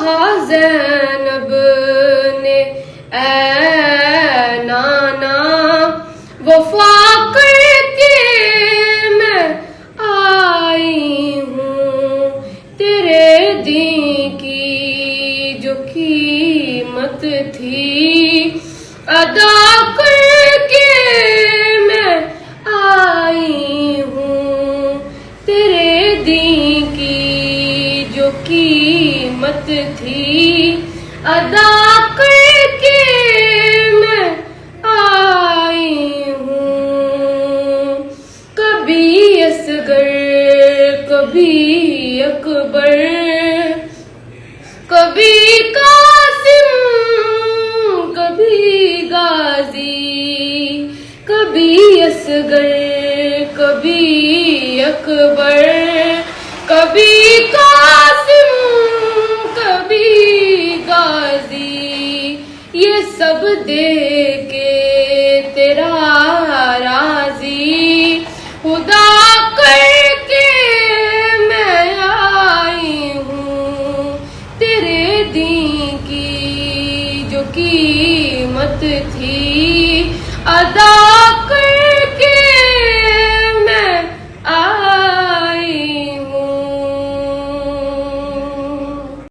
कहा ज़ैनब ने ऐ नाना वफा करके मैं आई हूँ, तेरे दीन की जो कीमत थी अदा करके मैं आई हूँ, तेरे दीन की जो कीमत थी अदा करके मैं आई हूँ। कभी असगर कभी अकबर कभी कासिम कभी गाजी, कभी असगर कभी अकबर कभी कासिम कभी गाजी, ये सब दे के तेरा राजी खुदा करके मैं आई हूँ, तेरे दीन की जो कीमत थी अदा कर